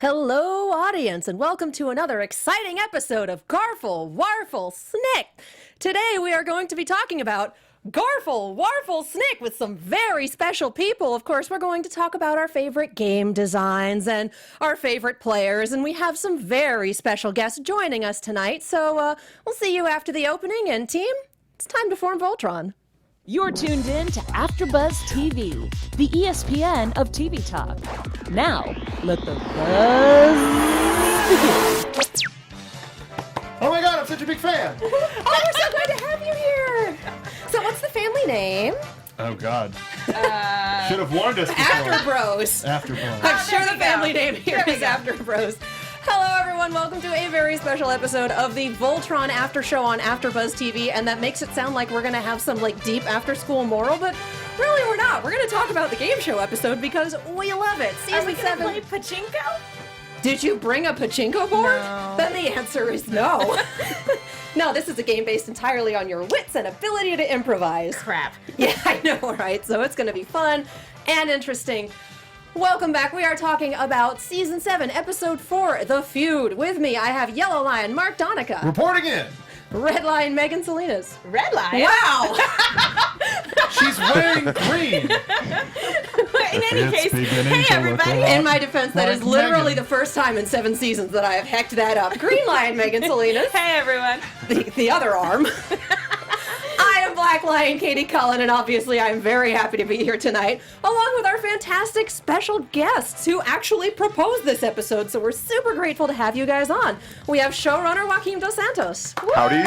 Hello, audience, and welcome to another exciting episode of Garfle Warfle Snick. Today we are going to be talking about Garfle Warfle Snick with some very special people. Of course, we're going to talk about our favorite game designs and our favorite players, and we have some very special guests joining us tonight. So we'll see you after the opening, and team, it's time to form Voltron. You're tuned in to AfterBuzz TV, the ESPN of TV talk. Now, let the buzz begin. Oh my god, I'm such a big fan! Oh, we're so glad to have you here! So what's the family name? Oh god. Should have warned us before. AfterBros. AfterBuzz. I'm sure the family name here is AfterBros. Hello, everyone. Welcome to a very special episode of the Voltron After Show on AfterBuzz TV, and that makes it sound like we're going to have some deep after-school moral, but really we're not. We're going to talk about the game show episode because we love it. Are we Season gonna 7. play pachinko? Did you bring a pachinko board? No. Then the answer is no. No, this is a game based entirely on your wits and ability to improvise. Crap. Yeah, I know, right? So it's going to be fun and interesting. Welcome back. We are talking about Season 7, Episode 4, The Feud. With me, I have Yellow Lion Mark Donica. Reporting in! Red Lion Megan Salinas. Red light. Wow! She's wearing green! In any case, hey everybody. In my defense, that is Mark literally Megan. the first time in 7 seasons that I have hecked that up. Green Lion Megan Salinas. Hey everyone. The other arm. I am Black Lion Katie Cullen, and obviously I'm very happy to be here tonight, along with our fantastic special guests who actually proposed this episode, so we're super grateful to have you guys on. We have showrunner Joaquim Dos Santos. Howdy.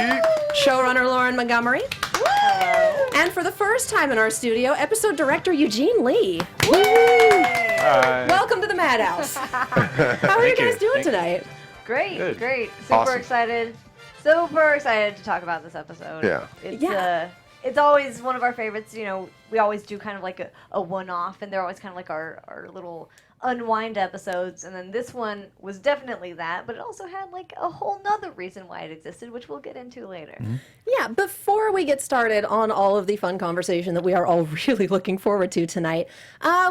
Showrunner Lauren Montgomery. Hello. And for the first time in our studio, episode director Eugene Lee. Hi. Welcome to the Madhouse. How are you guys doing tonight? Great, Good. great. Super Awesome. excited. Super excited to talk about this episode. Yeah. It's always one of our favorites. You know, we always do kind of like a one-off, and they're always kind of like our little unwind episodes. And then this one was definitely that, but it also had like a whole nother reason why it existed, which we'll get into later. Mm-hmm. Yeah, before we get started on all of the fun conversation that we are all really looking forward to tonight,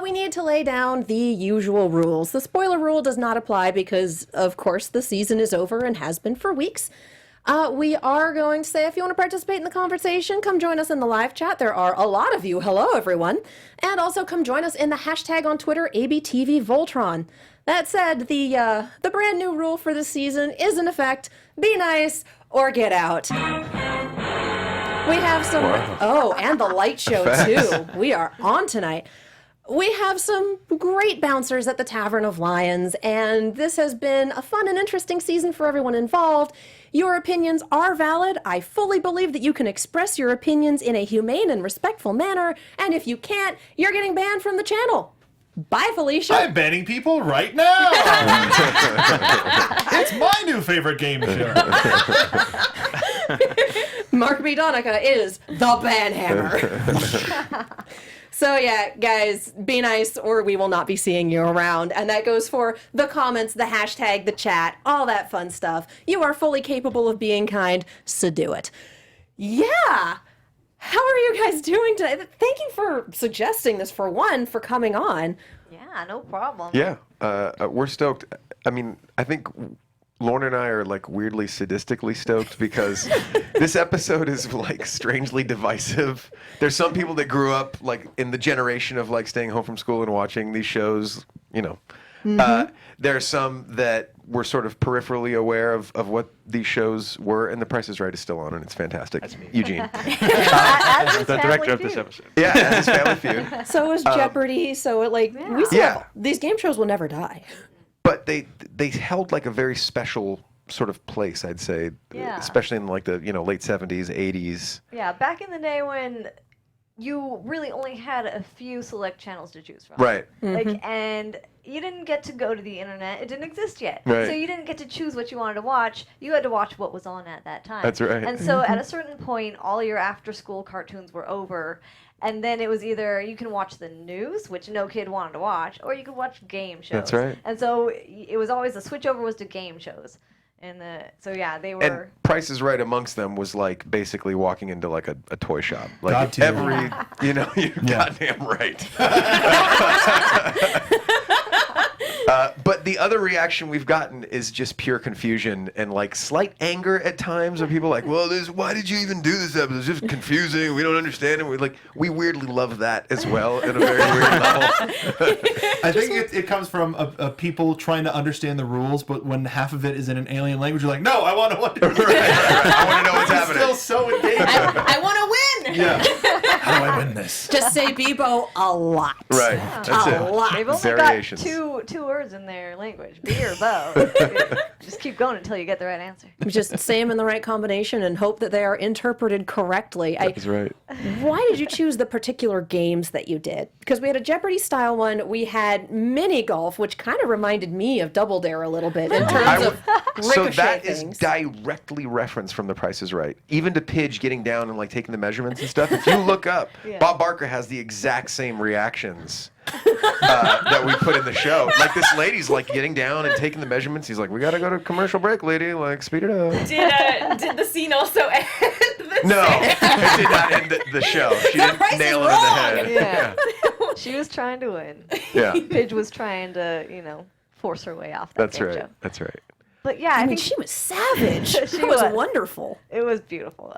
we need to lay down the usual rules. The spoiler rule does not apply because, of course, the season is over and has been for weeks. We are going to say if you want to participate in the conversation, come join us in the live chat. There are a lot of you. Hello, everyone. And also come join us in the hashtag on Twitter, ABTVVoltron. That said, the brand new rule for this season is in effect, be nice or get out. We have some... Wow. Oh, and the light show, too. We are on tonight. We have some great bouncers at the Tavern of Lions, and this has been a fun and interesting season for everyone involved. Your opinions are valid. I fully believe that you can express your opinions in a humane and respectful manner, and if you can't, you're getting banned from the channel. Bye, Felicia. I'm banning people right now! It's my new favorite game show! Mark Donica is the banhammer. So yeah, guys, be nice or we will not be seeing you around. And that goes for the comments, the hashtag, the chat, all that fun stuff. You are fully capable of being kind, so do it. Yeah! How are you guys doing today? Thank you for suggesting this, for one, for coming on. Yeah, no problem. Yeah, we're stoked. I mean, I think Lauren and I are like weirdly sadistically stoked because this episode is like strangely divisive. There's some people that grew up like in the generation of like staying home from school and watching these shows, you know. There are some that were sort of peripherally aware of what these shows were, and The Price is Right is still on, and it's fantastic. That's me. Eugene. As is The director of Family this Feud. episode. Yeah, and his Family Feud. So is Jeopardy, so it we still Yeah. have, these game shows will never die. But they held like a very special sort of place, I'd say, Yeah. especially in like the late 70s, 80s. Yeah, back in the day when you really only had a few select channels to choose from. Right. Like, and you didn't get to go to the internet. It didn't exist yet. Right. So you didn't get to choose what you wanted to watch. You had to watch what was on at that time. That's right. And so at a certain point, all your after-school cartoons were over. And then it was either you can watch the news, which no kid wanted to watch, or you could watch game shows. That's right. And so it was always the switchover was to game shows. And so yeah, they were. And Price is Right amongst them was like basically walking into like a toy shop. Like Got to. every, you're goddamn right. But But the other reaction we've gotten is just pure confusion and like slight anger at times of people like, well, why did you even do this episode? It's just confusing. We don't understand it. We weirdly love that as well in a very weird level. I think it comes from people trying to understand the rules, but when half of it is in an alien language, you're like, no, I want to understand. Right. I want to know what's happening. Still so engaged. I want to win. Yeah. How do I win this? Just say Bebo a lot. Right. That's it. A lot. They've only Variations. got two words in their language, bee or bow. Just keep going until you get the right answer. Just say them in the right combination and hope that they are interpreted correctly. That's right. Why did you choose the particular games that you did? Because we had a Jeopardy-style one. We had mini golf, which kind of reminded me of Double Dare a little bit in terms of ricochet So that things. is directly referenced from The Price is Right. Even to Pidge getting down and like taking the measurements and stuff. If you look up, Bob Barker has the exact same reactions that we put in the show. Like this lady's like getting down and taking the measurements. He's like, "We gotta go to commercial break, lady. Like, speed it up." Did the scene also end? No, it did not end the show. She didn't nail it in the head. Yeah. She was trying to win. Yeah. Pidge was trying to, force her way off that That's game right. show. That's right. But yeah, I mean, think she was savage. She It was was. wonderful. it was beautiful.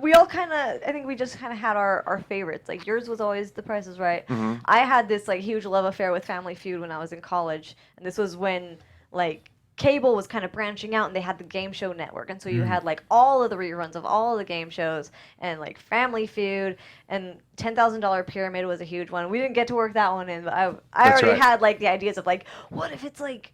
We all I think we just kind of had our favorites. Like yours was always The Price is Right. Mm-hmm. I had this like huge love affair with Family Feud when I was in college, and this was when like cable was kind of branching out and they had the game show network, and so you had like all of the reruns of all of the game shows and like Family Feud, and $10,000 Pyramid was a huge one. We didn't get to work that one in, but I That's already right. had like the ideas of like, what if it's like,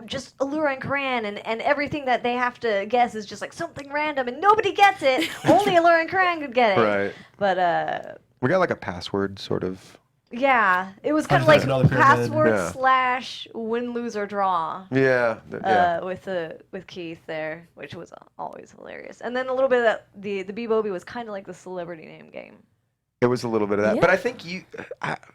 just Allura and Karan, and everything that they have to guess is just like something random and nobody gets it. Only Allura and Karan could get it. Right. But We got like a password sort of. yeah, it was kind of like $100,000 pyramid. password / win, lose, or draw. Yeah. With Keith there, which was always hilarious. And then a little bit of that, the Bebobi was kind of like the celebrity name game. It was a little bit of that, Yeah. but I think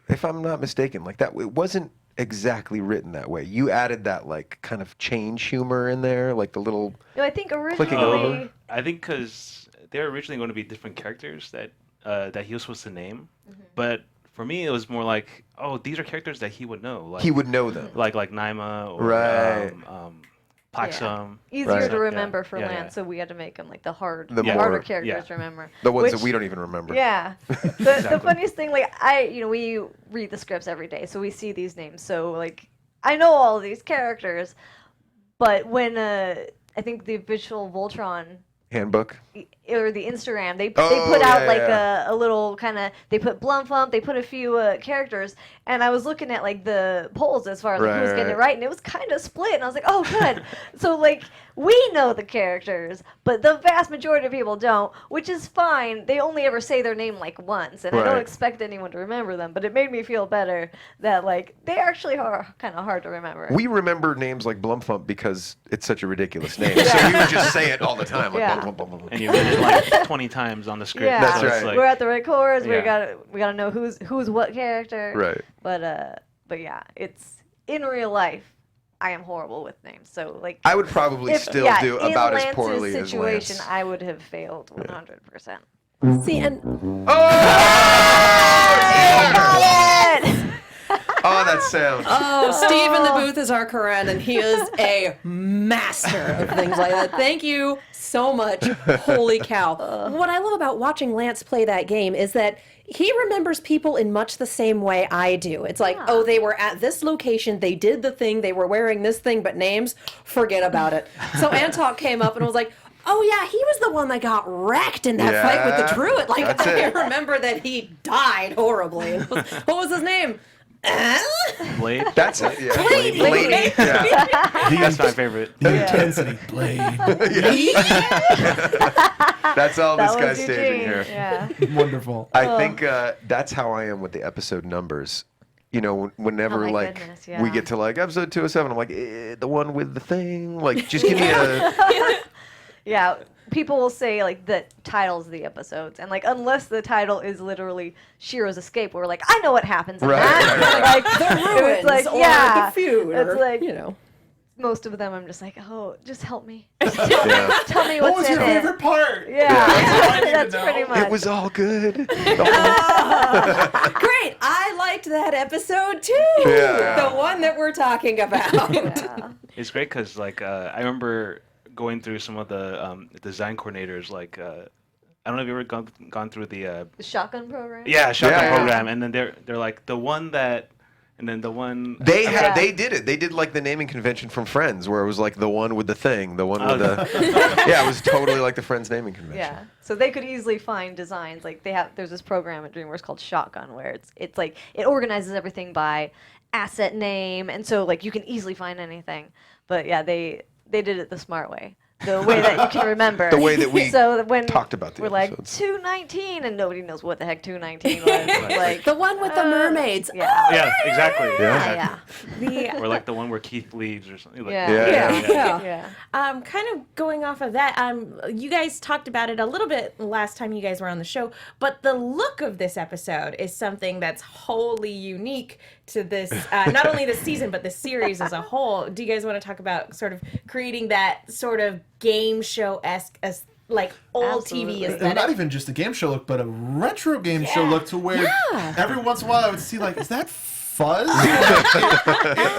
if I'm not mistaken, like that, it wasn't exactly written that way. You added that like kind of change humor in there, like the little. I think Clicking over. originally, I think because they're originally going to be different characters that he was supposed to name, but for me it was more like, oh, these are characters that he would know. Like, He would know them. like Naima or Right. Plaxum. easier Right. to remember for Yeah, Lance, yeah. so we had to make them like the harder more- characters to remember. The ones that Which- we don't even remember. Yeah. The funniest thing, like we read the scripts every day, so we see these names. So like I know all of these characters, but when I think the official Voltron Handbook. or the Instagram, they Oh, put out yeah, like yeah. a little kind of, they put Blumfump, they put a few characters, and I was looking at like the polls as far as like, who was getting it Right. right, and it was kind of split, and I was like, oh good. So like we know the characters, but the vast majority of people don't, which is fine. They only ever say their name like once, and I don't Right. expect anyone to remember them, but it made me feel better that like they actually are kind of hard to remember. We remember names like Blumfump because it's such a ridiculous name. So we would just say it all the time. Like, Yeah. blum, blum, blum, blum. And you read it like 20 times on the script. Yeah, That's so it's right. like- we're at the right chorus. Yeah. We gotta know who's what character. Right. But yeah, it's in real life. I am horrible with names, so like I would probably still do in about Lance's as poorly as situation, Lance. I would have failed 100%. See, and Oh, that sound. oh, Steve in the booth is our Karen, and he is a master of things like that. Thank you so much. Holy cow. What I love about watching Lance play that game is that he remembers people in much the same way I do. It's like, oh, they were at this location, they did the thing, they were wearing this thing, but names, forget about it. So Antok came up and was like, oh yeah, he was the one that got wrecked in that fight with the Yeah, druid. Like, that's I it. remember that he died horribly. What was his name? Blade. That's it. Yeah. Blade. Lady. Yeah. That's my favorite. The intensity. Blade. That's all That this was guy's staging Eugene. here. Yeah. Wonderful. I think that's how I am with the episode numbers. You know, whenever Oh my like goodness, we yeah. get to like episode 207, I'm like, the one with the thing. Like, just give me a. Yeah, people will say like the titles of the episodes, and like unless the title is literally Shiro's Escape, we're like, I know what happens in Right, that. right, The Like, ruins it's like, or yeah, the feud. it's Or, like, you know. most of them I'm just like, oh, just help me. Yeah. Tell me What what's was in your it. favorite part? Yeah, I need to that's know. pretty much. It was all good. Great. I liked that episode too. Yeah. The one that we're talking about. Yeah. It's great because like I remember going through some of the design coordinators. Like I don't know if you ever gone through the The shotgun program. shotgun Yeah. program, and then they're like the one that, and then the one They had Yeah. they did it. They did like the naming convention from Friends, where it was like the one with the thing, the one with Oh. the. Yeah, it was totally like the Friends naming convention. Yeah, so they could easily find designs. Like there's this program at DreamWorks called Shotgun, where it's like it organizes everything by asset name, and so like you can easily find anything. But yeah, they did it the smart way, the way that you can remember. The way that we so that when talked about the we're like episodes. 219, and nobody knows what the heck 219 was. Like The one with the mermaids. yeah. yeah, exactly. Yeah. The Or like the one where Keith leaves or something. Like, Yeah. Yeah. kind of going off of that, you guys talked about it a little bit last time you guys were on the show, but the look of this episode is something that's wholly unique to this, not only this season, but the series as a whole. Do you guys want to talk about sort of creating that sort of game show-esque, like old Absolutely. TV And aesthetic? not even just a game show look, but a retro game show look to where every once in a while I would see like, is that fuzz?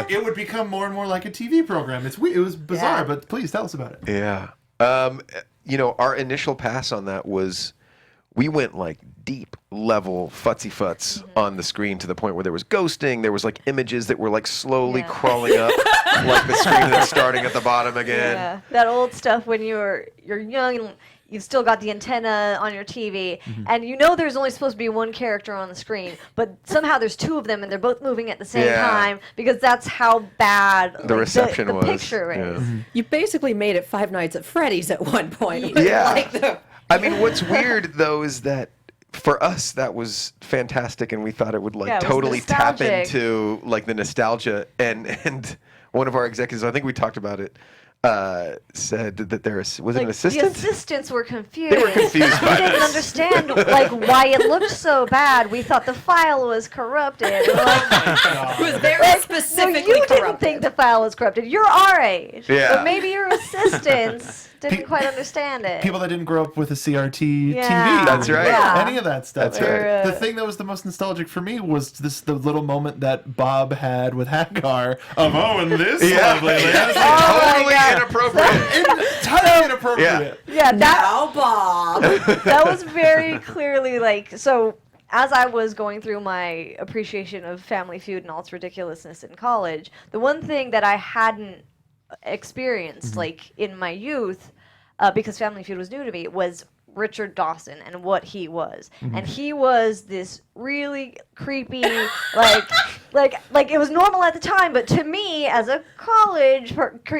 it would become more and more like a TV program. It was bizarre, Yeah. but please tell us about it. Yeah. Our initial pass on that was we went like deep level futsy futs on the screen to the point where there was ghosting. There was like images that were like slowly Yeah. crawling up, like the screen that's starting at the bottom again. Yeah, that old stuff when you're young and you've still got the antenna on your TV, and you know there's only supposed to be one character on the screen, but somehow there's two of them and they're both moving at the same Yeah. time because that's how bad The reception the was. picture Yeah. is. You basically made it Five Nights at Freddy's at one point. Yeah. Like the- I mean, what's weird though is that for us that was fantastic, and we thought it would like Yeah, it was totally tap nostalgic. into like the nostalgia. And one of our executives, I think we talked about it, said that there was it an assistant? The assistants were confused. They were confused by They didn't this. understand like why it looked so bad. We thought the file was corrupted. We're like, It was very no, specifically you didn't corrupted. think the file was corrupted. You're our age. Yeah. But maybe your assistants didn't quite understand it. People that didn't grow up with a CRT Yeah. TV. That's right. Yeah. Any of that stuff. That's right. The thing that was the most nostalgic for me was the little moment that Bob had with Hagar of, oh, and this Yeah. lovely lady. Oh my Totally God. inappropriate. Entirely inappropriate. Yeah, that Now, Bob. that was very clearly like so. As I was going through my appreciation of Family Feud and all its ridiculousness in college, the one thing that I hadn't experienced like in my youth, because Family Feud was new to me, was Richard Dawson and what he was. And he was this really creepy, like it was normal at the time, but to me as a college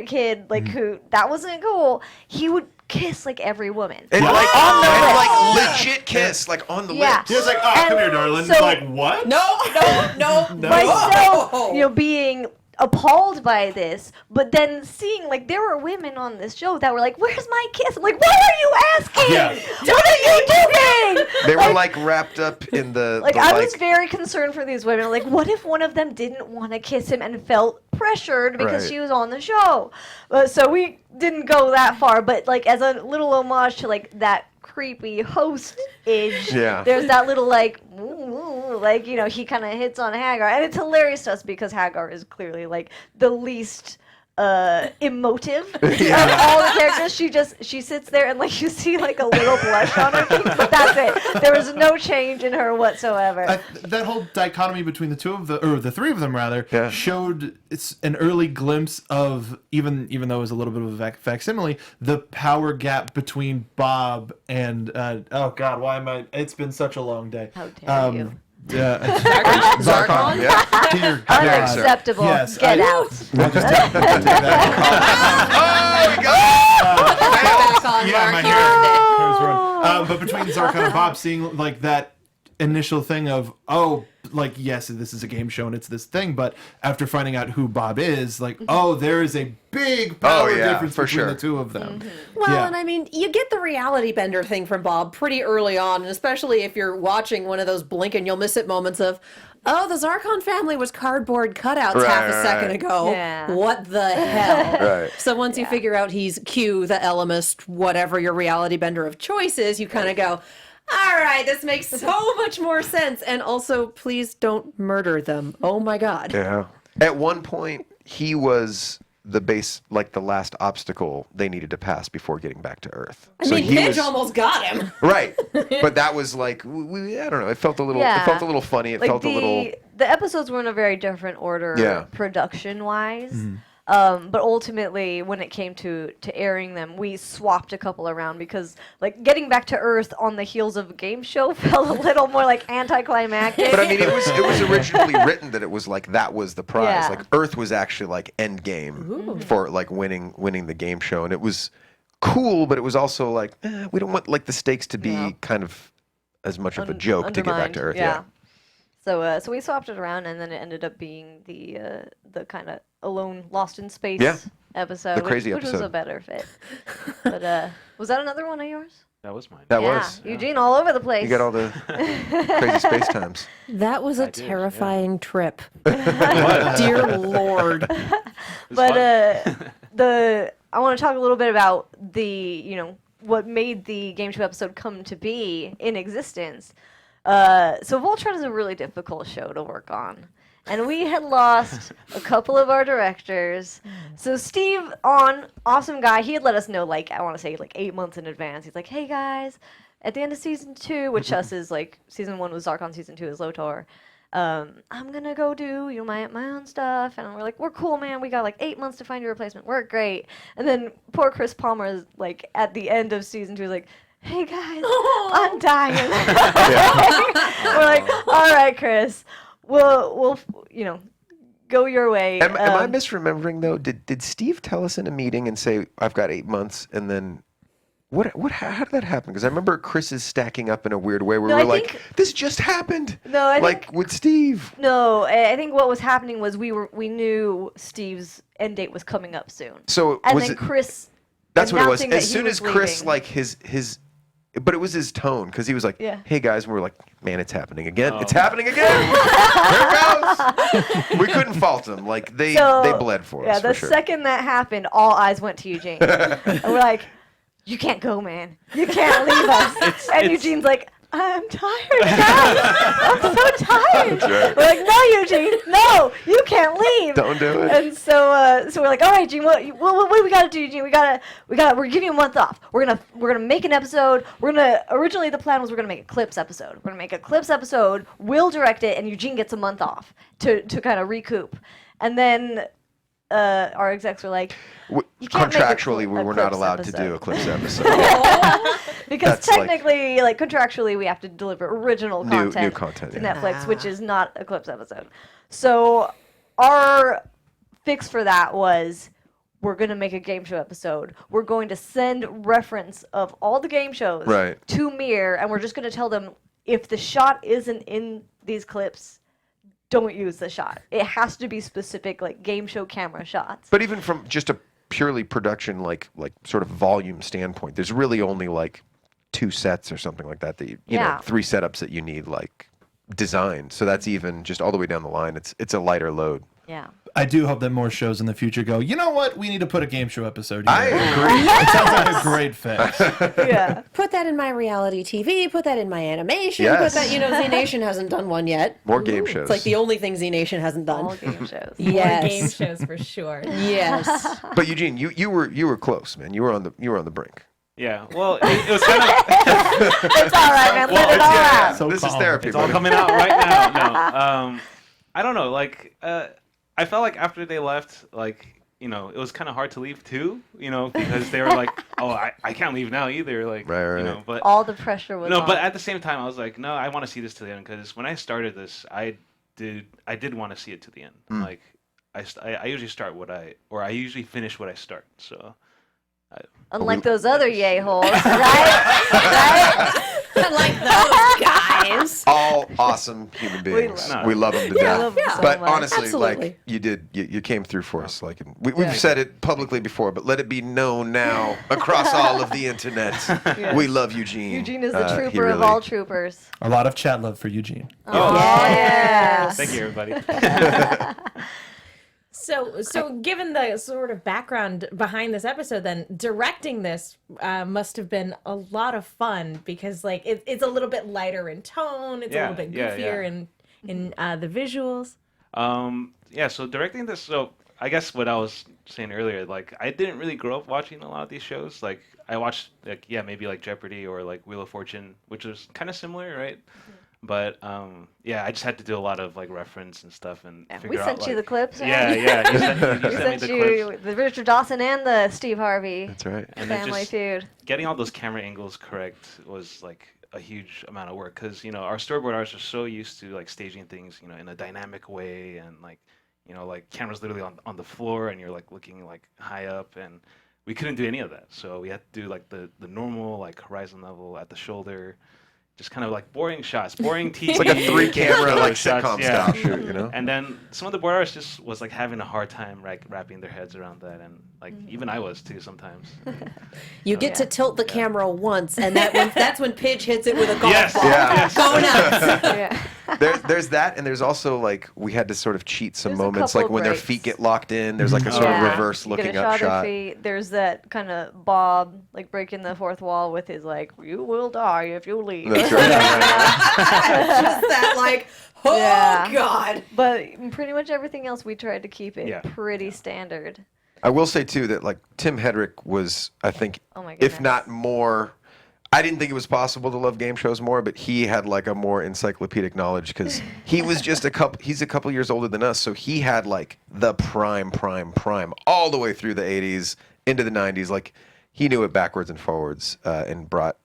kid, like who that wasn't cool, he would kiss like every woman. And like, legit kiss, like on the Yeah. lips. He was like, oh, come And here, darling. so- like, what? No. Myself, being appalled by this, but then seeing like there were women on this show that were like, "Where's my kiss?" I'm like, "What are you asking? Yeah. What are you doing?" They were like wrapped up in the Like the, I was very concerned for these women. Like, what if one of them didn't want to kiss him and felt pressured because Right. she was on the show? So we didn't go that far, but like as a little homage to like that creepy host-age, Yeah. there's that little like, ooh, like he kind of hits on Hagar, and it's hilarious to us because Hagar is clearly like the least emotive of all the characters. She sits there and like you see like a little blush on her cheeks, but that's it. There was no change in her whatsoever. That whole dichotomy between the three of them rather, Yeah. showed it's an early glimpse of even though it was a little bit of a facsimile, the power gap between Bob and oh God, why am I? It's been such a long day. How dare you. Yeah. Zarkon. Yeah. Dear God. Unacceptable. Yes, Get I- out. We'll just take that. Oh, we got it. Back on Yeah, Mark. my hair's run. But between Zarkon and Bob, seeing like that initial thing of, oh, like, yes, this is a game show and it's this thing, but after finding out who Bob is, like, oh, there is a big power yeah, difference for between sure. the two of them. Well, Yeah. and I mean, you get the reality bender thing from Bob pretty early on, and especially if you're watching one of those blink and you'll miss it moments of, oh, the Zarkon family was cardboard cutouts half a second ago. Yeah. What the hell? Right. So once you figure out he's Q, the Elemist, whatever your reality bender of choice is, you kind of go, all right, this makes so much more sense. And also, please don't murder them. Oh my God. Yeah. At one point, he was the base, like the last obstacle they needed to pass before getting back to Earth. I mean, Midge almost got him. Right. But that was like, I don't know. It felt a little. It felt a little funny. It Like felt a little. The episodes were in a very different order, production-wise. But ultimately, when it came to airing them, we swapped a couple around because, like, getting back to Earth on the heels of a game show felt a little more like anticlimactic. But I mean, it was originally written that it was like that was the prize. Yeah. Like Earth was actually like end game for like winning the game show, and it was cool. But it was also like we don't want like the stakes to be kind of as much of a joke to get back to Earth. Yeah. So we swapped it around, and then it ended up being the kind of alone, lost in space episode, The crazy which was episode. a better fit. But was that another one of yours? That was mine. That Yeah, was. Eugene all over the place. You got all the crazy space times. That was a did, yeah. terrifying trip. Dear Lord. But I want to talk a little bit about what made the game show episode come to be in existence. So Voltron is a really difficult show to work on. And we had lost a couple of our directors. So Steve, awesome guy, he had let us know, like, I want to say, like 8 months in advance. He's like, hey, guys, at the end of season 2, which us is, like, season 1 was Zarkon, season 2 is Lotor. I'm going to go do, my own stuff. And we're like, we're cool, man. We got, like, 8 months to find your replacement. We're great. And then poor Chris Palmer is, like, at the end of season 2, is like, hey, guys, I'm dying. We're like, all right, Chris. We'll go your way. Am I misremembering though? Did Steve tell us in a meeting and say I've got 8 months, and then how did that happen? Because I remember Chris is stacking up in a weird way where we're like, this just happened. No, I like think, with Steve. No, I think what was happening was we knew Steve's end date was coming up soon. So and was then it, Chris. That's what it was. announcing that As he soon was as Chris leaving. like his. But it was his tone, because he was like, hey, guys, and we were like, man, it's happening again. It's happening again. There it goes. We couldn't fault them. Like, they bled for us, Yeah, the for sure. second that happened, all eyes went to Eugene. And we're like, you can't go, man. You can't leave us. And Eugene's like, I'm tired, guys. I'm so tired. Right. We're like, no, Eugene, no, you can't leave. Don't do it. And so we're like, all right, Gene, what do we gotta do, Eugene? We're giving you a month off. We're gonna make an episode. Originally the plan was we're gonna make a clips episode. We're gonna make a clips episode. We'll direct it, and Eugene gets a month off to kind of recoup. And then our execs were like, you can't make contractually, we were not Clips allowed to do episode. a clips episode. Because That's like- technically, like contractually, we have to deliver original New content, content, to yeah. Netflix, which is not a clips episode. So our fix for that was we're going to make a game show episode. We're going to send reference of all the game shows to Mir, and we're just going to tell them if the shot isn't in these clips, don't use the shot. It has to be specific, like game show camera shots. But even from just a purely production, like sort of volume standpoint, there's really only like 2 sets or something like that you know, 3 setups that you need like designed. So that's even just all the way down the line. It's a lighter load. Yeah. I do hope that more shows in the future go, you know what? We need to put a game show episode here. I agree. It sounds like a great fit. Yeah. Put that in my reality TV, put that in my animation, Yes. put that, Z Nation hasn't done one yet. More game shows. It's like the only thing Z Nation hasn't done. All game shows. Yes. More game shows for sure. Yes. But Eugene, you were close, man. You were on the brink. Yeah, well, it was kind of. It's all right, man. Let it all out. So this is calm. therapy. It's all buddy. coming out right now. No, I don't know. Like, I felt like after they left, like, it was kind of hard to leave too. Because they were like, oh, I can't leave now either. Like, Right. But All the pressure was on. but at the same time, I was like, no, I want to see this to the end, because when I started this, I did want to see it to the end. Like, I usually start I usually finish what I start. So. Unlike those other yay holes, right? like those guys. All awesome human beings. love We love them to Yeah, death. love them so But much. honestly, Absolutely. like you came through for us. Like we've said it publicly before, but let it be known now across all of the internet. We love Eugene. Eugene is the He trooper of really- all troopers. A lot of chat love for Eugene. Oh, Yeah. thank you, everybody. So given the sort of background behind this episode, then directing this must have been a lot of fun because like it's a little bit lighter in tone, it's a little bit goofier in the visuals. Yeah, so directing this, so I guess what I was saying earlier, like I didn't really grow up watching a lot of these shows. Like I watched, like maybe like Jeopardy or like Wheel of Fortune, which was kind of similar, right? But yeah, I just had to do a lot of like reference and stuff and We figure out. sent you the Like, clips. Right? yeah, you sent We me sent the you clips. the Richard Dawson and the Steve Harvey That's right. And then family just feud. getting all those camera angles correct was like a huge amount of work because our storyboard artists are so used to like staging things in a dynamic way and like like cameras literally on the floor and you're like looking like high up and we couldn't do any of that, so we had to do like the normal like horizon level at the shoulder, just kind of like boring shots, boring TV. It's like a 3-camera like shots, sitcom yeah. style shoot, And then some of the board artists just was like having a hard time wrapping their heads around that, and like even I was too sometimes. You get to tilt the camera once, and that's when Pidge hits it with a golf Yes. ball. Yeah. Go nuts. Yeah. There's that, and there's also like we had to sort of cheat some There's a moments, couple like when their breaks. feet get locked in. There's like a sort of Yeah. reverse You get looking a up of shot. their feet. There's that kind of Bob like breaking the fourth wall with his like, "You will die if you leave." That's right. Just that, like, oh Yeah. God. But pretty much everything else we tried to keep it Yeah. pretty standard. I will say too that like Tim Hedrick was, I think, Oh my if goodness. not more. I didn't think it was possible to love game shows more, but he had like a more encyclopedic knowledge because he was just he's a couple years older than us, so he had like the prime all the way through the 80s into the 90s. Like he knew it backwards and forwards and brought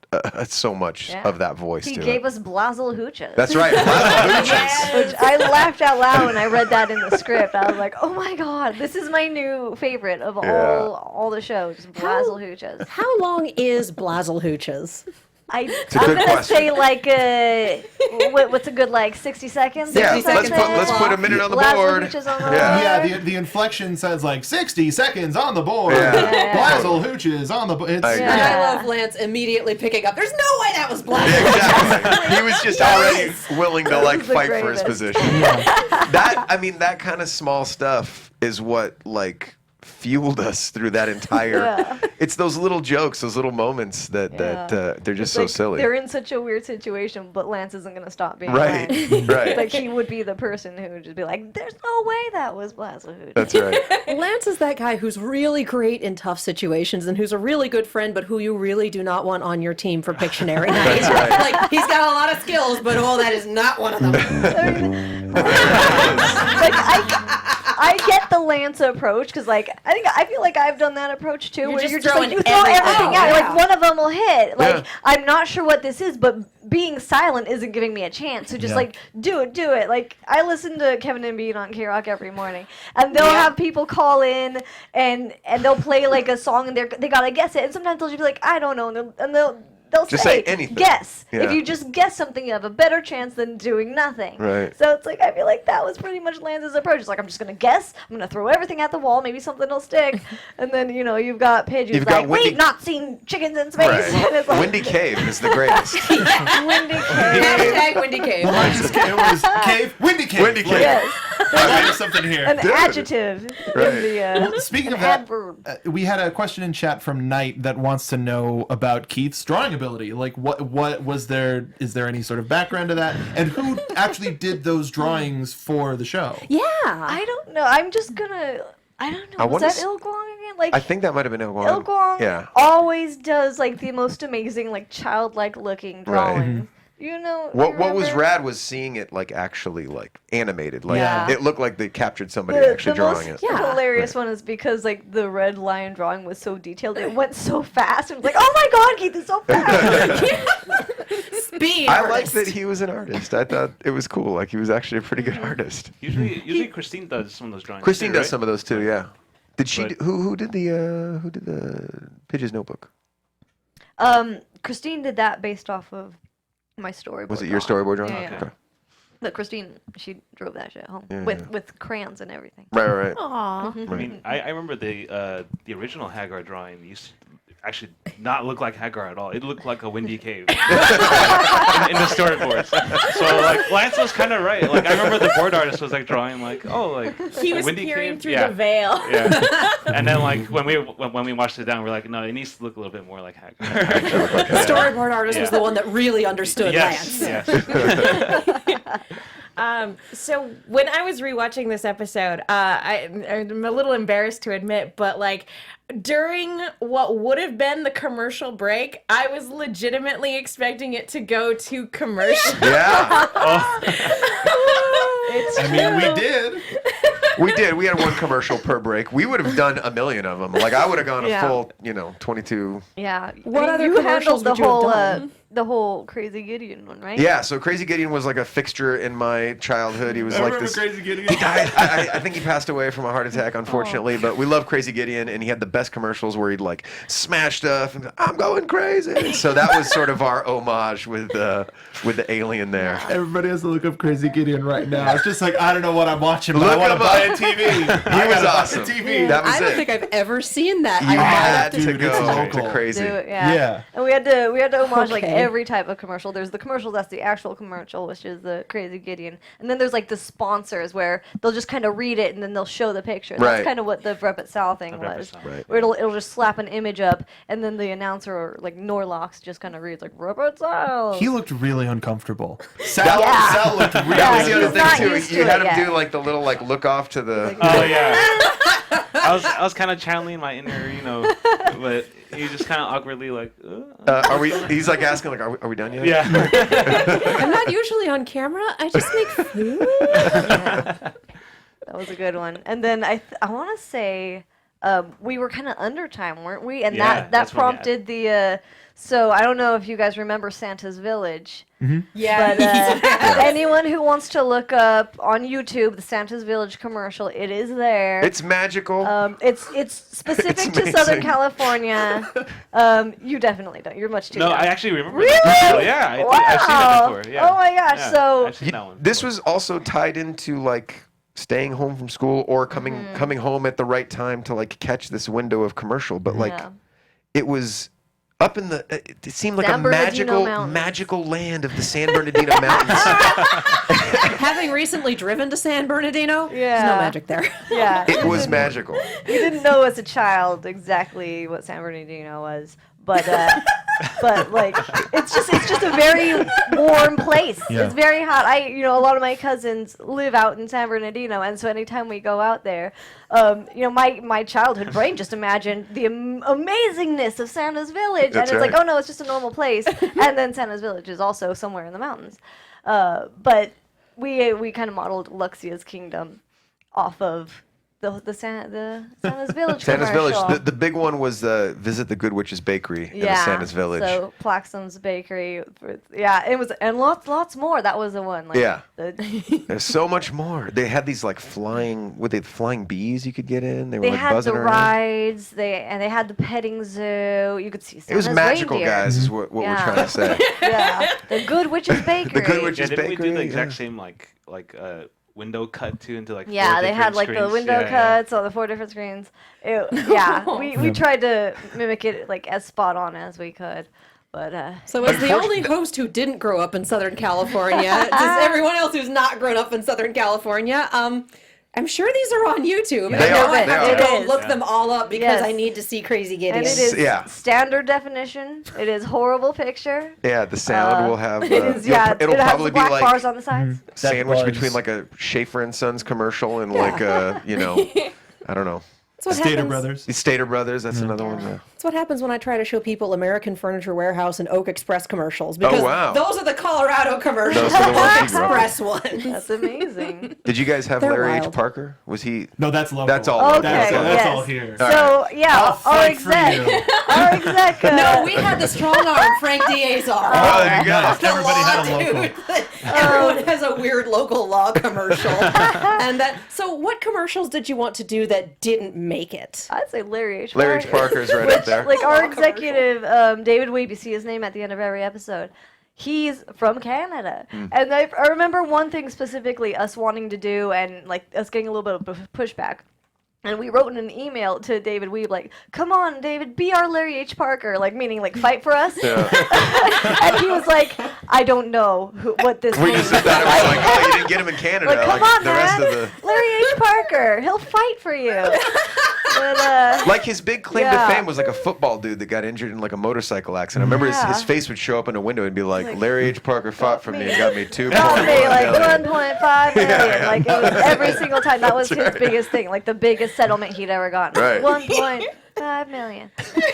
so much Yeah. of that voice He to gave it. us Blazel Hooches. That's right. Which I laughed out loud when I read that in the script. I was like, "Oh my god, this is my new favorite of Yeah. all the shows, Blazel Hooches." How long is Blazel Hooches? I'm a gonna good question. say like what's a good like 60 seconds? Yeah, 60 let's seconds put a minute on the Blazel board. Hooches on the Yeah. board. Yeah, the inflection says like 60 seconds on the board. Yeah. Blazel Hooches on the board. It's I agree. Yeah. I love Lance immediately picking up. There's no way that was Blazel. Exactly. He was just already willing to like was the fight for his greatest. position. That kind of small stuff is what like fueled us through that entire. Yeah. It's those little jokes, those little moments that they're just so Like, silly. They're in such a weird situation, but Lance isn't gonna stop being Right, Lance. right. Like he would be the person who would just be like, "There's no way that was Blazel Hooches." That's right. Lance is that guy who's really great in tough situations and who's a really good friend, but who you really do not want on your team for Pictionary night. right. Like, he's got a lot of skills, but that is not one of them. Like I get the Lance approach because like I feel like I've done that approach too, where just you're just like throwing you throw everything everything out. out. Like one of them will hit. Like Yeah. I'm not sure what this is, but being silent isn't giving me a chance. So just Yeah. like do it. Like I listen to Kevin and Bean on K-Rock every morning, and they'll have people call in and they'll play like a song and they gotta guess it. And sometimes they'll just be like, I don't know, and they'll Just say anything. Guess. Yeah. If you just guess something, you have a better chance than doing nothing. Right. So it's like I feel like that was pretty much Lance's approach. It's like I'm just gonna guess. I'm gonna throw everything at the wall. Maybe something will stick. And then you've got Pidge who's You've got like, Wendy- we've not seen chickens in space. Right. And it's like, Windy Cave is the greatest. Windy Cave. Hashtag Windy Cave. it was cave, windy cave. Windy Cave. Yes. I made something here. An Dude. adjective Right. in the Well, speaking an of that, adverb. we had a question in chat from Knight that wants to know about Keith's drawing ability. Like, what was there? Is there any sort of background to that? And who actually did those drawings for the show? Yeah. I don't know. I'm just gonna. I don't know. I Was wanna that s- Ilguang again? Like I think that might have been Ilguang. Ilguang Yeah. always does like the most amazing, like childlike looking Right. drawings. You know. What you was remember? rad was seeing it like actually like animated. Like Yeah. it looked like they captured somebody The actually drawing most it. Yeah. hilarious one is because like the red lion drawing was so detailed, it went so fast. It was like, oh my god, Keith is so fast. Speed. I liked artist. that he was an artist. I thought it was cool. Like he was actually a pretty good artist. Usually Christine does some of those drawings. Christine too, does right? some of those too. Yeah. Did she? But- Who did the Pidge's Notebook? Christine did that based off of My storyboard. Was it your storyboard drawing? Yeah. Okay. But Christine, she drove that shit home Yeah, with crayons and everything. Right. Aw. I mean, I remember the original Hagar drawing used to actually not look like Hagar at all. It looked like a windy cave in the storyboards. So like Lance was kind of right. Like I remember the board artist was like drawing like He was windy peering cave. through the veil. Yeah. And then like when we watched it down, we're like, no, it needs to look a little bit more like Hagar. The storyboard artist was the one that really understood Lance. Yes. So when I was rewatching this episode, I'm a little embarrassed to admit, but like during what would have been the commercial break, I was legitimately expecting it to go to commercial. Yeah. I mean, we did. We did. We had one commercial per break. We would have done a million of them. Like I would have gone a Yeah. full, 22. Yeah. What other you commercials handled would you have done? the whole Crazy Gideon one, right? Yeah. So Crazy Gideon was like a fixture in my childhood. He was I like remember this. Crazy Gideon. He died. I think he passed away from a heart attack, unfortunately. But we love Crazy Gideon, and he had the best commercials where he'd like smash stuff and I'm going crazy. So that was sort of our homage with the alien there. Everybody has to look up Crazy Gideon right now. It's just like, I don't know what I'm watching, but Look I want to him buy up. a TV. He was awesome. TV. That was I don't it. think I've ever seen that. You I might had have to Dude, it's go local. to Crazy. Do it, yeah. Yeah. And we had to homage like Okay. every type of commercial. There's the commercial that's the actual commercial, which is the Crazy Gideon, and then there's like the sponsors where they'll just kind of read it and then they'll show the picture. Right. That's kind of what the Rep It Sal thing The Rep It was. Sal. Right. Where it'll just slap an image up and then the announcer or like Norlox just kind of reads like Rep It Sal. He looked really uncomfortable. That Sal looked really That was the he's other not thing used too. to You had it him yet. do like the little like look off to the. Oh yeah. I was kind of channeling my inner, but he just kind of awkwardly like. Are we? He's like asking like, are we done yet? Yeah. I'm not usually on camera. I just make food. That was a good one. And then I want to say we were kind of under time, weren't we? And Yeah, that that's what we had. prompted the. So I don't know if you guys remember Santa's Village, Yeah. but anyone who wants to look up on YouTube the Santa's Village commercial, it is there. It's magical. It's specific It's to Southern amazing. California. You definitely don't. You're much too No, young. I actually remember. Really? That. Yeah, I've seen Wow. it before. Yeah. Oh my gosh, Yeah, so- I've seen that one. This before. was also tied into like staying home from school or coming home at the right time to like catch this window of commercial. But like Yeah. it was up in the. It seemed like San a Bernardino Mountains. magical land of the San Bernardino Mountains. Having recently driven to San Bernardino, there's Yeah. no magic there. Yeah. It was magical. We didn't know as a child exactly what San Bernardino was, but like it's just a very warm place. Yeah. It's very hot. A lot of my cousins live out in San Bernardino, and so anytime we go out there, my childhood brain just imagined the amazingness of Santa's Village, That's and it's like, right. oh no, it's just a normal place, and then Santa's Village is also somewhere in the mountains, but we kind of modeled Luxia's Kingdom off of the Santa's Village Santa's Village. commercial. The big one was visit the Good Witch's Bakery in the Santa's Village. So Plaxton's Bakery, it was, and lots more. That was the one. Like, Yeah. the- There's so much more. They had these like flying bees you could get in. They were they like had buzzing the around. rides. They had the petting zoo. You could see It was Santa's magical, reindeer. guys. Is what we're Yeah. trying to say. Yeah, the Good Witch's Bakery. The Good Yeah, Witch's didn't we do Bakery. the exact yeah. same window cut too into like? Yeah, four they had different like the screens? window Yeah, cuts on the 4 different screens. We tried to mimic it like as spot on as we could, but So as the only host who didn't grow up in Southern California, does everyone else who's not grown up in Southern California, I'm sure these are on YouTube. They And are, I they have are. to go It is. look them all up because Yes. I need to see Crazy Gideon. and it is Yeah. standard definition. It is horrible picture. Yeah, the sound will have. It is, yeah, it'll it has probably the be black like bars on the sides. sandwiched was- between like a Schaefer and Sons commercial and like I don't know. That's what Stater happens. Brothers. The Stater Brothers. That's another one. Yeah. That's what happens when I try to show people American Furniture Warehouse and Oak Express commercials because wow. those are the Colorado commercials. Those are the The ones Oak you grew up with. Express ones. That's amazing. Did you guys have They're Larry H. wild. Parker? Was he? No, that's local. That's all Okay, local. That's yes. all here. So yeah, I'll our fight for exec, you. our exec. No, we had the strong arm Frank Diaz arm. Oh, there you go. Nice. The Everybody law, had a local. dude. Everyone has a weird local law commercial. And so what commercials did you want to do that didn't make it? I'd say Larry H. Larry H. Parker's right up there. Like our Law commercial. executive, David Weeb, you see his name at the end of every episode. he's from Canada. And I remember one thing specifically, us wanting to do, and like us getting a little bit of pushback. And we wrote in an email to David Weeb, like, come on, David, be our Larry H. Parker, like, meaning, like, fight for us. And he was like, I don't know what this We means. just thought it was like, oh, you didn't get him in Canada. Like, come on, the man. rest of the... Larry H. Parker, he'll fight for you. But, Like his big claim Yeah. to fame was like a football dude that got injured in like a motorcycle accident. I remember Yeah. his face would show up in a window and be like, Larry H. Parker fought for me and got me 2 got points. me, like, 1.5 million. Like, it was every single time. That was his biggest thing, like, the biggest settlement he'd ever gotten. Right. 1.5 million.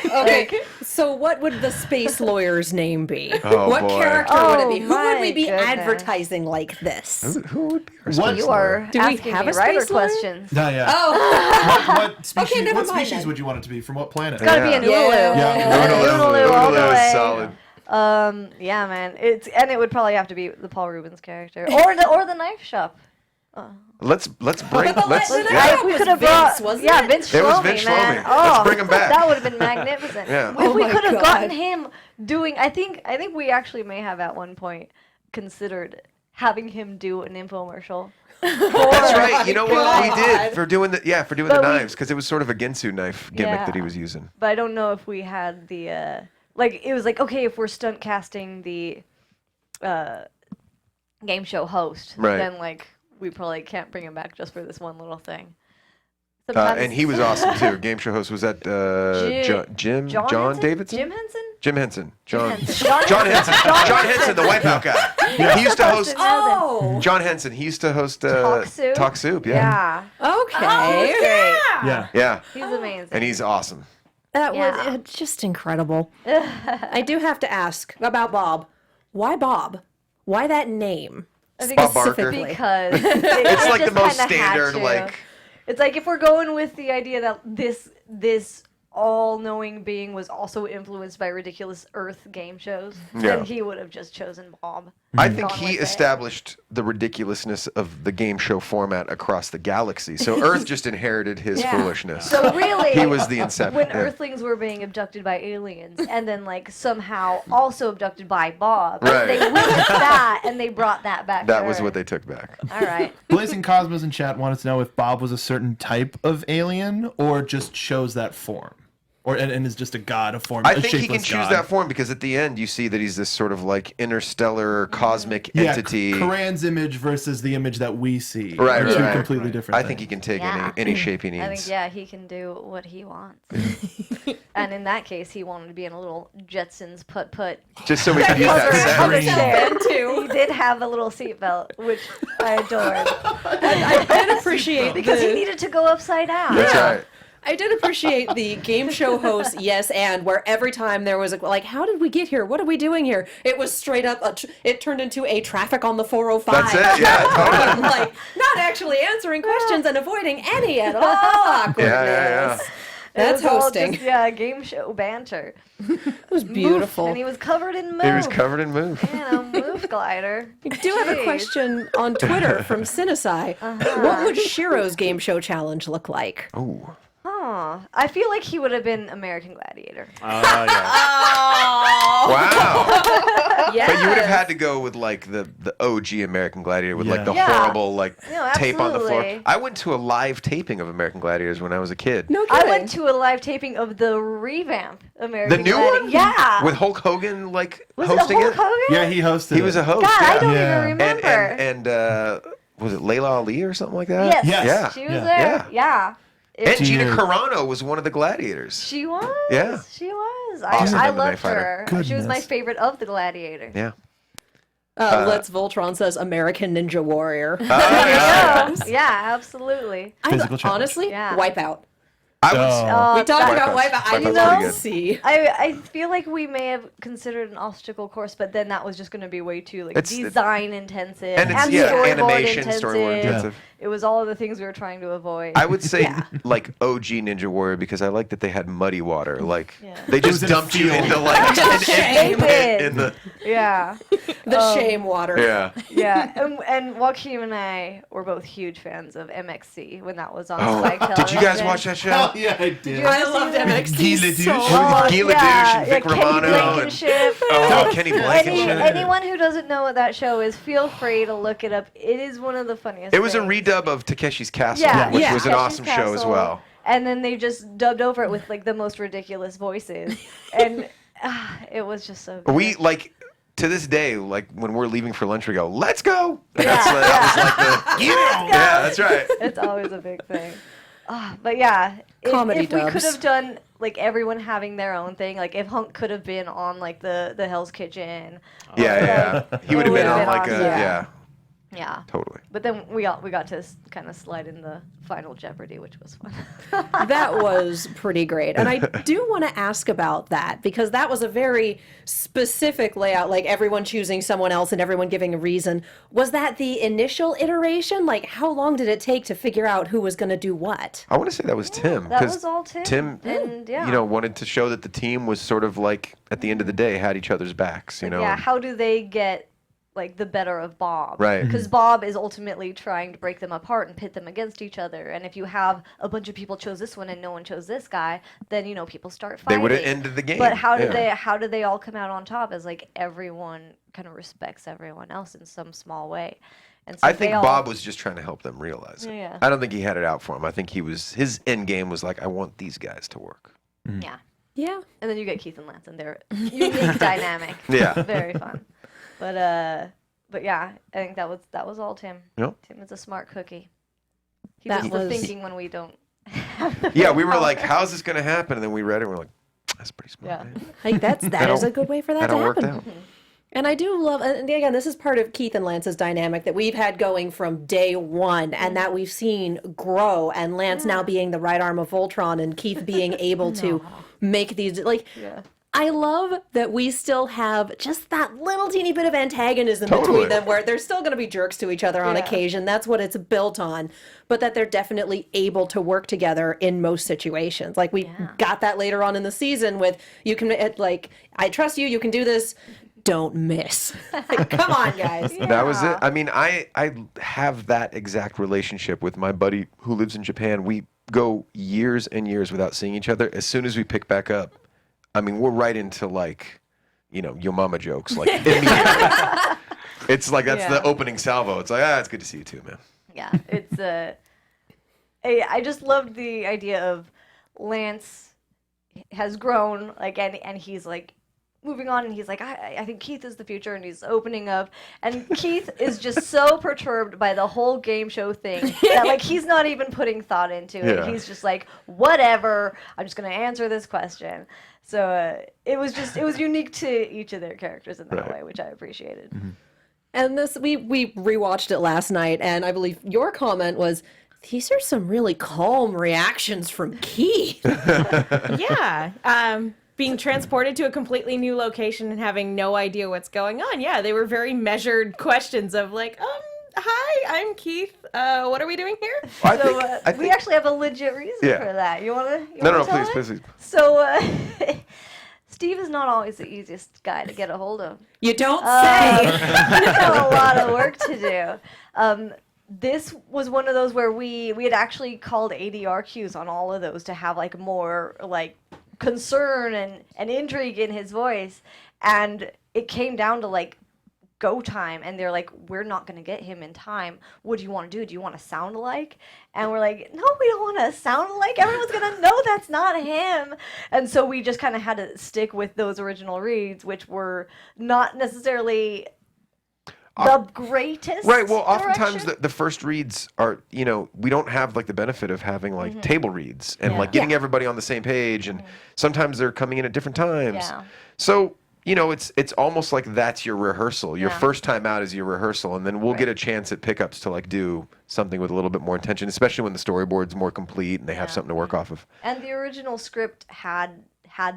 Okay, so what would the space lawyer's name be? Oh, what boy. character would it be? Oh, Who would we my be goodness. advertising like this? Who would be our What- space You lawyer? are Do we asking have me a writer space lawyer? questions. Yeah. Oh, What species? Okay, never what mind species then. would you want it to be? From what planet? Gotta be a Yeah. Nulu. Yeah. Nulu all the Nulu is way. solid. Yeah, man. It would probably have to be the Paul Rubens character, or the knife shop. Let's break. But Let's. let- Yeah. We was could have Vince, brought, wasn't yeah, it? Vince It was Shlomi, Vince man. Shlomi. Oh, Let's bring him back. That would have been magnificent. Yeah. If Oh we my could have God. gotten him doing, I think we actually may have at one point considered having him do an infomercial. That's right. You know what we did for doing the But the we- knives because it was sort of a Ginsu knife gimmick that he Yeah. was using. But I don't know if we had the like. It was like, okay, if we're stunt casting the game show host, Right. then like we probably can't bring him back just for this one little thing. And he was awesome too. Game show host was that John Henson? Davidson? Jim Henson? Jim Henson. John Henson. John Henson. John Henson, the Wipeout guy. He used to host. oh, John Henson. He used to host Talk Soup? Talk Soup. Yeah. okay. Great. Yeah. Yeah. He's amazing. And he's awesome. That was Yeah. just incredible. I do have to ask about Bob. Why Bob? Why that name? I think Bob Barker. specifically? because It's like the most standard, like. It's like if we're going with the idea that this all-knowing being was also influenced by ridiculous Earth game shows, Yeah. then he would have just chosen Bob. I think Gone he with it. established the ridiculousness of the game show format across the galaxy. So Earth just inherited his Yeah. foolishness. So really, He was the inception. when Yeah. Earthlings were being abducted by aliens, and then like somehow also abducted by Bob, Right. they witnessed that and they brought that back. That to was Earth. what they took back. All right. Blazing Cosmos in chat wanted to know if Bob was a certain type of alien or just shows that form, or and is just a god, a form. I a think he can shapeless choose god. that form because at the end you see that he's this sort of like interstellar cosmic Yeah, entity. Karan's image versus the image that we see. Right, are two right. completely different. I think he can take Yeah. any shape he I needs. think he can do what he wants. And in that case, he wanted to be in a little Jetsons putt. Just so we can use that Hover sound. chair. He did have a little seatbelt, which I adored I did appreciate because he needed to go upside down. That's right. I did appreciate the game show host, yes, and where every time there was like, how did we get here? What are we doing here? It was straight up, it turned into a traffic on the 405. That's it. Yeah, totally. Like, not actually answering questions and avoiding any at all awkwardness. Yeah. That's It was all hosting. just, game show banter. It was beautiful. And he was covered in moof. He was covered in move. Moof glider. We do have a Jeez. question on Twitter from Cinesci. What would Shiro's game show challenge look like? Oh. Huh. I feel like he would have been American Gladiator. Yeah. Wow. Yes. But you would have had to go with like the OG American Gladiator with like the Yeah. horrible like No, tape on the floor. absolutely. I went to a live taping of American Gladiators when I was a kid. No I kidding. went to a live taping of the revamp American The new Gladiator. one? Yeah. With Hulk Hogan like was hosting it Hulk Hogan? Yeah, he hosted. He was a host. God, yeah. I don't Yeah. even remember. And was it Layla Ali or something like that? Yes. Yes. Yeah. She was Yeah. there. Yeah. And Gina Dear. Carano was one of the gladiators. She was. Yeah. She was. Awesome I MMA loved fighter. her. She was my Goodness. favorite of the Gladiator. Yeah. Let's Voltron says American Ninja Warrior. Yeah, absolutely. Physical challenge. Honestly, Yeah. Wipeout. I would. We talked about Wipeout's- Wipeout. I Wipeout's did pretty not good. see. I feel like we may have considered an obstacle course, but then that was just going to be way too design intensive And it's storyboard animation, intensive. storyboard intensive. It was all of the things we were trying to avoid. I would say like OG Ninja Warrior because I like that they had muddy water. Like Yeah. they just was in a dumped you field. into like an empty They pit did. in the Yeah, The shame water. yeah. yeah. And Joaquim and I were both huge fans of MXC when that was on Oh, Spike did you guys Television. watch that show? Yeah, I did. I loved MXT so Guy much. Guy Ledouche and Vic Kenny Romano and Blankenship. Kenny Blankenship. Anyone who doesn't know what that show is, feel free to look it up. It is one of the funniest. It was a things. redub of Takeshi's Castle, Yeah, which yeah. was an Takeshi's awesome show as Castle. well. And then they just dubbed over it with like the most ridiculous voices, and it was just so good. We like to this day, like when we're leaving for lunch, we go, "Let's go!" Yeah, That was like the yeah, that's right. It's always a big thing. But yeah, Comedy if we could dubs. have done like everyone having their own thing, like if Hunk could have been on like the Hell's Kitchen. Yeah. He would have been on like awesome. a yeah, Yeah. totally. But then we got to kind of slide in the final Jeopardy, which was fun. That was pretty great. And I do want to ask about that because that was a very specific layout, like everyone choosing someone else and everyone giving a reason. Was that the initial iteration? Like, how long did it take to figure out who was going to do what? I want to say that was Tim. That 'cause was all Tim. Tim, And yeah. you know, wanted to show that the team was sort of like at the end of the day had each other's backs. You know. Yeah, how do they get like the better of Bob? Right. Because Bob is ultimately trying to break them apart and pit them against each other. And if you have a bunch of people chose this one and no one chose this guy, then you know people start They fighting. would have ended the game. But how did Yeah. they all come out on top? As like everyone kind of respects everyone else in some small way. And so I think they all, Bob was just trying to help them realize it. Yeah. I don't think he had it out for him. I think his end game was like, I want these guys to work. Yeah. Yeah. And then you get Keith and Lance, and they're unique dynamic. Yeah. Very fun. But yeah, I think that was all Tim. Yep. Tim is a smart cookie. He That does the was- thinking when we don't. Yeah, we were like, how's this going to happen? And then we read it and we're like, that's pretty smart. Yeah. man. Like, that is a good way for that That to all worked happen. out. And I do love, and again, this is part of Keith and Lance's dynamic that we've had going from day one and that we've seen grow. And Lance now being the right arm of Voltron and Keith being able to make these, like, Yeah. I love that we still have just that little teeny bit of antagonism Totally. between them where they're still going to be jerks to each other on Yeah. occasion. That's what it's built on. But that they're definitely able to work together in most situations. Like we got that later on in the season with you can, like, I trust you, you can do this. Don't miss. Like, come on, guys. That was it. I mean, I have that exact relationship with my buddy who lives in Japan. We go years and years without seeing each other. As soon as we pick back up, I mean, we're right into like, you know, yo mama jokes. Like immediately. It's like that's the opening salvo. It's like, it's good to see you too, man. Yeah, it's I just loved the idea of Lance has grown like and he's like moving on and he's like I think Keith is the future and he's opening up and Keith is just so perturbed by the whole game show thing that like he's not even putting thought into it. Yeah. He's just like whatever, I'm just going to answer this question. So it was unique to each of their characters in that Right. way, which I appreciated. And this, we rewatched it last night, and I believe your comment was, these are some really calm reactions from Keith. Yeah. Being transported to a completely new location and having no idea what's going on. Yeah, they were very measured questions of like, hi, I'm Keith. What are we doing here? I So think, we actually have a legit reason Yeah. for that. You want to? no, please. So Steve is not always the easiest guy to get a hold of. You don't say. He's got a lot of work to do. This was one of those where we had actually called ADR cues on all of those to have like more like concern and intrigue in his voice, and it came down to like go time, and they're like, we're not going to get him in time. What do you want to do? Do you want to sound alike? And we're like, no, we don't want to sound alike. Everyone's going to know that's not him. And so we just kind of had to stick with those original reads, which were not necessarily the greatest. Right. Well, oftentimes direction. the first reads are, you know, we don't have like the benefit of having like table reads and like getting everybody on the same page. And sometimes they're coming in at different times. Yeah. So, you know, it's almost like that's your rehearsal. Your Yeah. first time out is your rehearsal. And then we'll get a chance at pickups to like do something with a little bit more intention, especially when the storyboard's more complete and they have something to work off of. And the original script had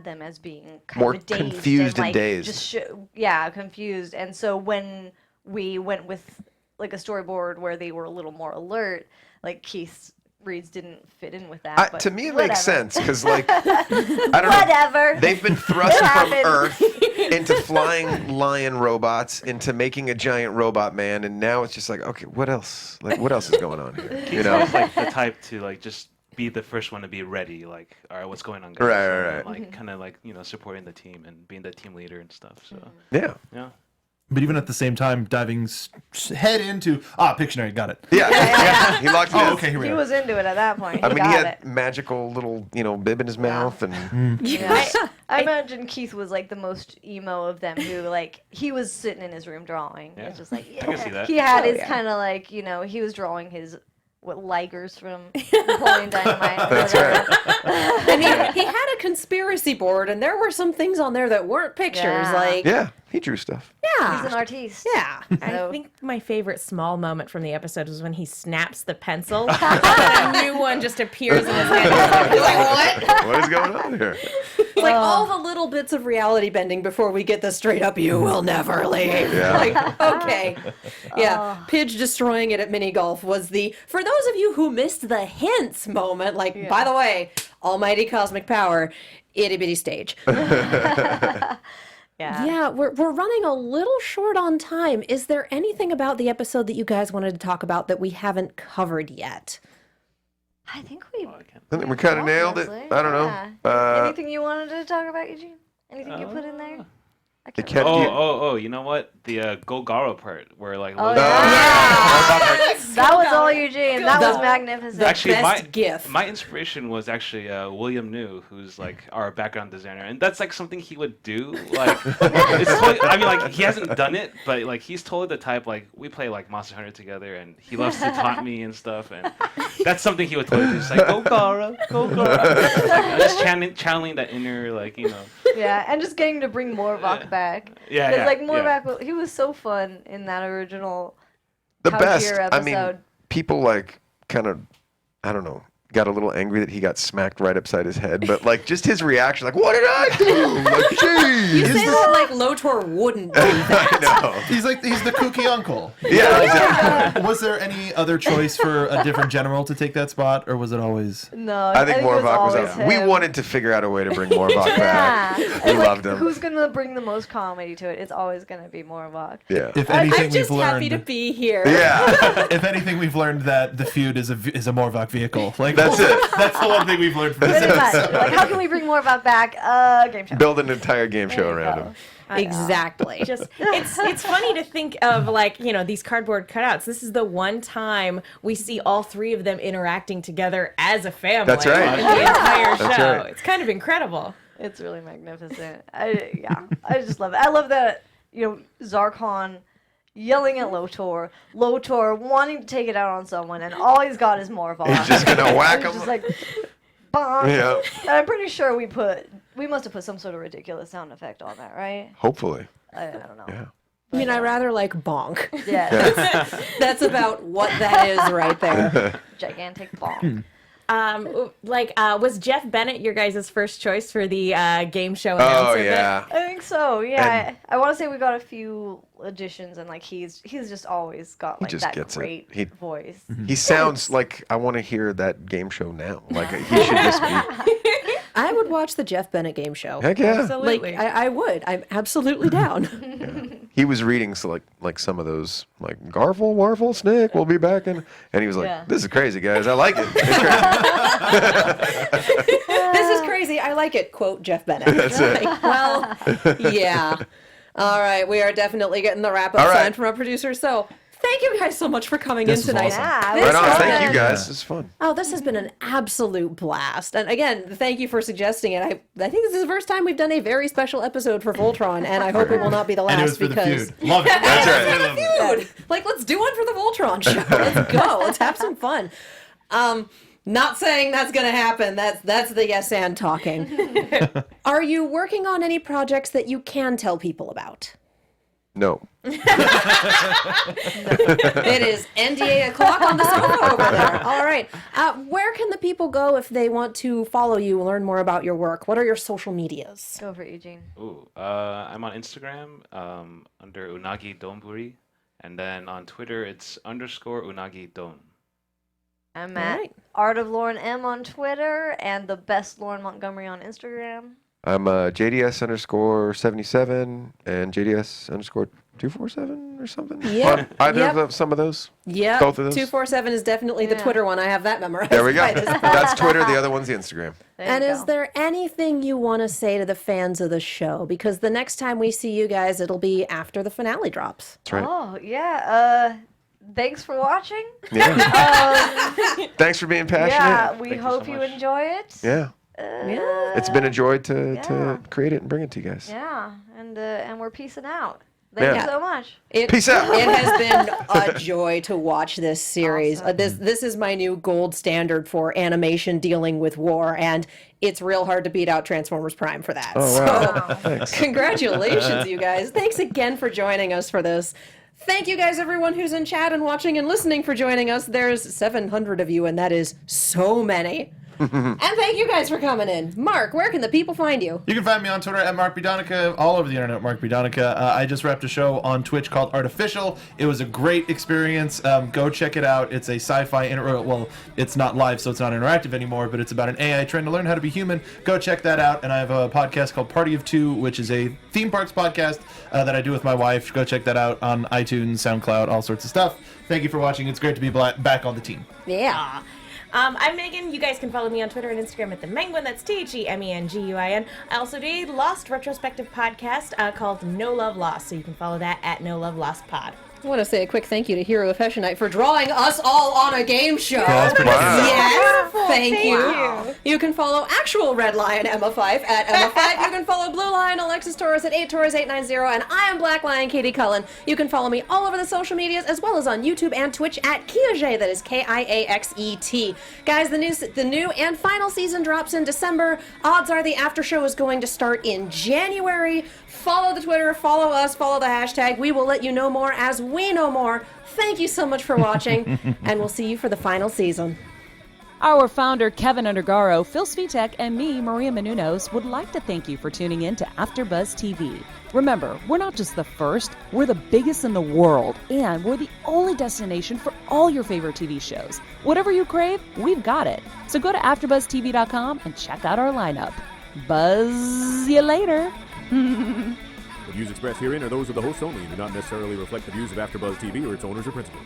them as being kind More of dazed confused and like, dazed. Just confused. And so when we went with like a storyboard where they were a little more alert, like Keith's reads didn't fit in with that. But To me, it whatever. makes sense because, like, I don't know. Whatever. They've been thrust It from happened. Earth into flying lion robots, into making a giant robot man, and now it's just like, okay, what else? Like, what else is going on here? You know? Like the type to like just be the first one to be ready. Like, all right, what's going on, guys? Right. And, like, kind of like supporting the team and being the team leader and stuff. So Yeah. yeah. But even at the same time, diving head into Pictionary, got it. Yeah. He locked it in. Oh, okay, here we He go. was into it at that point. I mean, he got had it. magical little, bib in his mouth, and Yeah. I imagine Keith was like the most emo of them who like he was sitting in his room drawing. Yeah. It's just like I can see that. he had his yeah. kind of like he was drawing his Ligers from Napoleon Dynamite. or That's whatever. right. And he had a conspiracy board, and there were some things on there that weren't pictures. Yeah. Like, Yeah, he drew stuff. He's an yeah, artiste. yeah. So- I think my favorite small moment from the episode was when he snaps the pencil and a new one just appears in his hand. You're like, what? What is going on here? It's like all the little bits of reality bending before we get this straight up. You will never leave. Yeah. Like, okay. Yeah. Pidge destroying it at mini golf was for those of you who missed the hints moment, like, by the way, almighty cosmic power, itty bitty stage. Yeah. Yeah, we're running a little short on time. Is there anything about the episode that you guys wanted to talk about that we haven't covered yet? I think we. I think we kind of nailed it. mostly, I don't know. yeah. Anything you wanted to talk about, Eugene? Anything you put in there? I It can't kept remember. you. Oh, you know what? The Go Garra part where like Oh, Logan- yeah. That was all Eugene. That was The- magnificent. the Actually, best gif. my inspiration was actually William New, who's like our background designer, and that's like something he would do. Like, it's totally, I mean, like he hasn't done it, but like he's totally the type. Like we play like Monster Hunter together, and he loves to taunt me and stuff, and that's something he would totally do. It's like Go Garra, Go Garra. Like, just channeling that inner like Yeah, and just getting to bring Morvok back. Yeah, Because yeah, like yeah. Morvok, he was so fun in that original. The Couch best. Gear I mean, episode. people like kind of, I don't know, got a little angry that he got smacked right upside his head, but like just his reaction, like, what did I do? Like, geez. You say that like Lotor wouldn't do that. I know. He's the kooky uncle. Yeah, exactly. Was there any other choice for a different general to take that spot, or was it always? No, I think it was Morvok was always up. We him. wanted to figure out a way to bring Morvok back. Yeah. We And, like, loved him. Who's gonna bring the most comedy to it? It's always gonna be Morvok. Yeah. If anything, I'm just we've happy learned. to be here. Yeah. If anything, we've learned that the feud is a Morvok vehicle. Like That's it. That's the one thing we've learned from this Pretty much. episode. Like, how can we bring Morvok back? Game show. Build an entire game show There you around go. him. Exactly. Just it's funny to think of like these cardboard cutouts. This is the one time we see all three of them interacting together as a family. That's right. In the entire That's show. right. It's kind of incredible. It's really magnificent. I just love it. I love that Zarkon yelling at Lotor, Lotor wanting to take it out on someone, and all he's got is Morvok. He's just gonna whack He's him. just like, bonk. Yeah. And I'm pretty sure we must have put some sort of ridiculous sound effect on that, right? Hopefully. I don't know. Yeah. I mean, I rather like bonk. Yeah, That's about what that is right there. gigantic bonk. Was Jeff Bennett your guys' first choice for the game show Oh announcer? yeah. I think so. Yeah, I want to say we got a few additions, and like he's just always got like just that gets it. great He- voice. He sounds like I want to hear that game show now. Like he should just be. I would watch the Jeff Bennett game show. Heck yeah. Absolutely. Like I would. I'm absolutely down. He was reading like some of those like Garfle Warfle Snick. We'll be back and he was like, Yeah. "This is crazy, guys. I like it. It's crazy." This is crazy. I like it. Quote Jeff Bennett. That's it. Like, well, yeah. All right. We are definitely getting the wrap up All right. sign from our producer. So thank you guys so much for coming This in was tonight. awesome. Yeah, This Right on. was Thank fun. you guys. It's fun. Oh, this has been an absolute blast. And again, thank you for suggesting it. I think this is the first time we've done a very special episode for Voltron, and I hope it will not be the last And it was for the because feud. Love it. That's right. I love it. Dude, like let's do one for the Voltron show. Let's go. Let's have some fun. Not saying that's gonna happen. That's the yes and talking. Are you working on any projects that you can tell people about? No. It is NDA o'clock on the sofa over there. All right. Where can the people go if they want to follow you, learn more about your work? What are your social medias? Go for it, Eugene. Ooh, I'm on Instagram under Unagi Donburi, and then on Twitter it's _Unagi Don. I'm All at right. Art of Lauren M on Twitter and the best Lauren Montgomery on Instagram. I'm JDS_77 and JDS_247 or something. Yep. On either Yep. of some of those. Yeah, Both of those? 247 is definitely the Yeah. Twitter one. I have that memorized. There we go. by this point. That's Twitter. The other one's the Instagram. There you And is go. there anything you want to say to the fans of the show? Because the next time we see you guys, it'll be after the finale drops. That's right. Oh, yeah. Thanks for watching. Yeah. Thanks for being passionate. Yeah, we Thank you so hope you much. enjoy it. Yeah. Yeah. It's been a joy to Yeah. create it and bring it to you guys. Yeah, and we're peacing out. Thank Yeah. you so much. Peace out. It has been a joy to watch this series. Awesome. This is my new gold standard for animation dealing with war, and it's real hard to beat out Transformers Prime for that. Oh, wow. Wow. Thanks. Congratulations, you guys. Thanks again for joining us for this. Thank you guys, everyone who's in chat and watching and listening, for joining us. There's 700 of you, and that is so many. And thank you guys for coming in. Mark, where can the people find you? You can find me on Twitter at Mark Donica, all over the internet, Mark Donica. I just wrapped a show on Twitch called Artificial. It was a great experience. Go check it out. It's a sci-fi, well, it's not live, so it's not interactive anymore, but it's about an AI trying to learn how to be human. Go check that out. And I have a podcast called Party of Two, which is a theme parks podcast that I do with my wife. Go check that out on iTunes, SoundCloud, all sorts of stuff. Thank you for watching. It's great to be back on the team. Yeah. I'm Megan. You guys can follow me on Twitter and Instagram at the Menguin. That's TheMenguin. I also do a Lost retrospective podcast called No Love Lost, so you can follow that at No Love Lost Pod. I want to say a quick thank you to Hero of Heshonite for drawing us all on a game show. that's pretty Wow. cool. Yes, thank Thank you. you. You can follow actual Red Lion Emma 5 at Emma 5. You can follow Blue Lion Alexis Torres at 8Torres890, and I am Black Lion Katie Cullen. You can follow me all over the social medias as well as on YouTube and Twitch at Kiaxet. That is Kiaxet. Guys, the new and final season drops in December. Odds are the after show is going to start in January. Follow the Twitter, follow us, follow the hashtag. We will let you know more as we know more. Thank you so much for watching, and we'll see you for the final season. Our founder, Kevin Undergaro, Phil Svitek, and me, Maria Menounos, would like to thank you for tuning in to AfterBuzz TV. Remember, we're not just the first, we're the biggest in the world, and we're the only destination for all your favorite TV shows. Whatever you crave, we've got it. So go to AfterBuzzTV.com and check out our lineup. Buzz you later. The views expressed herein are those of the hosts only and do not necessarily reflect the views of AfterBuzz TV or its owners or principals.